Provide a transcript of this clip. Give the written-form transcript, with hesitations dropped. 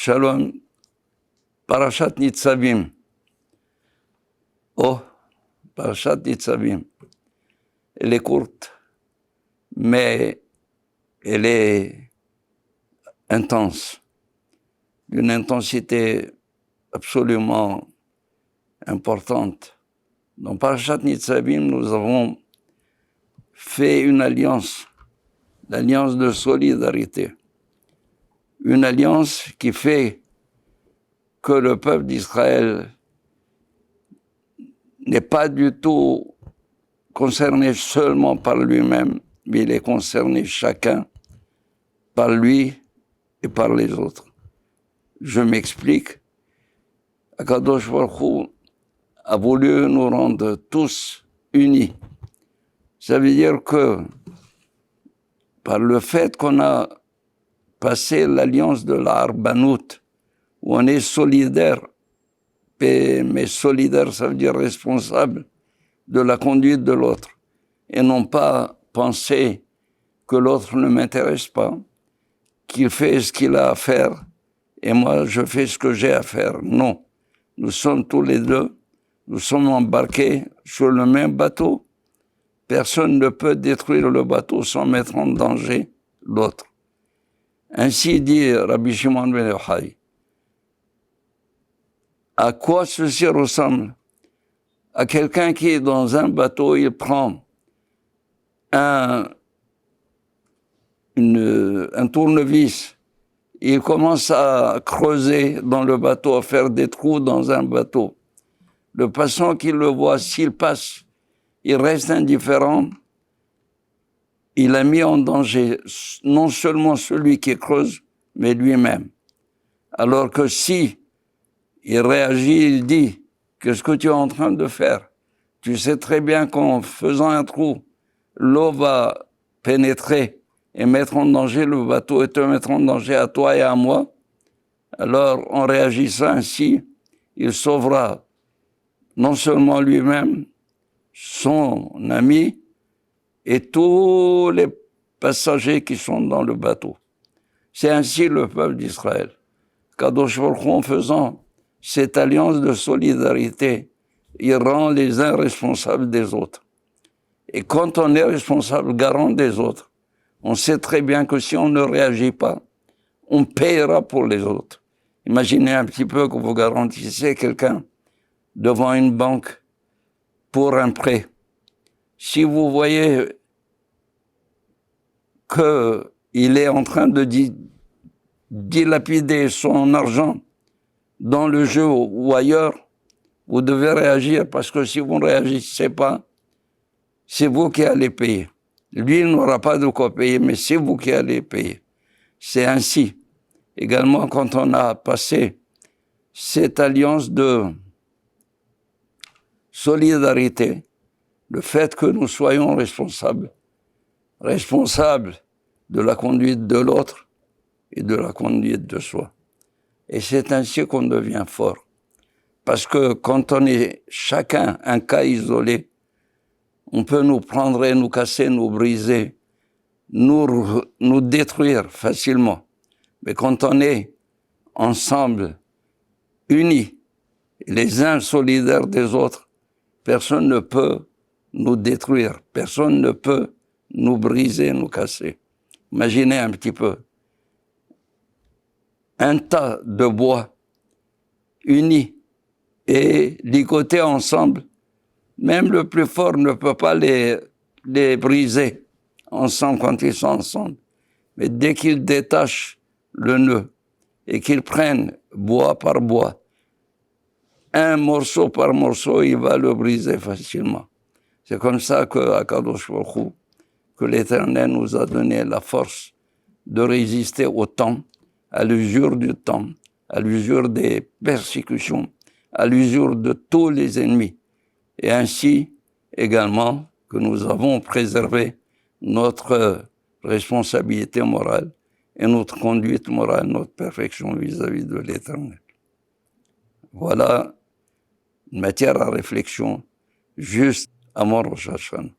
Shalom, Parashat Nitzavim. Oh, Parashat Nitzavim. Elle est courte, mais elle est intense, d'une intensité absolument importante. Dans Parashat Nitzavim, nous avons fait une alliance, l'alliance de solidarité. Une alliance qui fait que le peuple d'Israël n'est pas du tout concerné seulement par lui-même, mais il est concerné chacun par lui et par les autres. Je m'explique. Akadosh Baruch Hu a voulu nous rendre tous unis. Ça veut dire que par le fait qu'on a passé l'alliance de la Harbanout, où on est solidaire, mais solidaire, ça veut dire responsable de la conduite de l'autre, et non pas penser que l'autre ne m'intéresse pas, qu'il fait ce qu'il a à faire, et moi je fais ce que j'ai à faire. Non, nous sommes tous les deux, nous sommes embarqués sur le même bateau. Personne ne peut détruire le bateau sans mettre en danger l'autre. Ainsi dit Rabbi Shimon ben Yochai. À quoi ceci ressemble? À quelqu'un qui est dans un bateau, il prend un tournevis, il commence à creuser dans le bateau, à faire des trous dans un bateau. Le passant qui le voit, s'il passe, il reste indifférent. Il a mis en danger non seulement celui qui creuse, mais lui-même. Alors que si il réagit, il dit, qu'est-ce que tu es en train de faire? Tu sais très bien qu'en faisant un trou, l'eau va pénétrer et mettre en danger le bateau et te mettre en danger à toi et à moi. Alors, en réagissant ainsi, il sauvera non seulement lui-même, son ami et tous les passagers qui sont dans le bateau. C'est ainsi le peuple d'Israël. Kadosh Baruch Hu, en faisant cette alliance de solidarité, il rend les uns responsables des autres. Et quand on est responsable, garant des autres, on sait très bien que si on ne réagit pas, on payera pour les autres. Imaginez un petit peu que vous garantissez quelqu'un devant une banque pour un prêt. Si vous voyez qu'il est en train de dilapider son argent dans le jeu ou ailleurs, vous devez réagir parce que si vous ne réagissez pas, c'est vous qui allez payer. Lui, il n'aura pas de quoi payer, mais c'est vous qui allez payer. C'est ainsi. Également, quand on a passé cette alliance de solidarité, le fait que nous soyons responsables de la conduite de l'autre et de la conduite de soi. Et c'est ainsi qu'on devient fort. Parce que quand on est chacun un cas isolé, on peut nous prendre et nous casser, nous briser, nous détruire facilement. Mais quand on est ensemble, unis, les uns solidaires des autres, personne ne peut nous détruire, personne ne peut nous briser, nous casser. Imaginez un petit peu. Un tas de bois unis et ligotés ensemble, même le plus fort ne peut pas les briser ensemble quand ils sont ensemble. Mais dès qu'ils détachent le nœud et qu'ils prennent bois par bois, un morceau par morceau, il va le briser facilement. C'est comme ça que Akadosh Baruch Hu, que l'Éternel nous a donné la force de résister au temps, à l'usure du temps, à l'usure des persécutions, à l'usure de tous les ennemis. Et ainsi également que nous avons préservé notre responsabilité morale et notre conduite morale, notre perfection vis-à-vis de l'Éternel. Voilà une matière à réflexion juste avant Rosh Hashanah.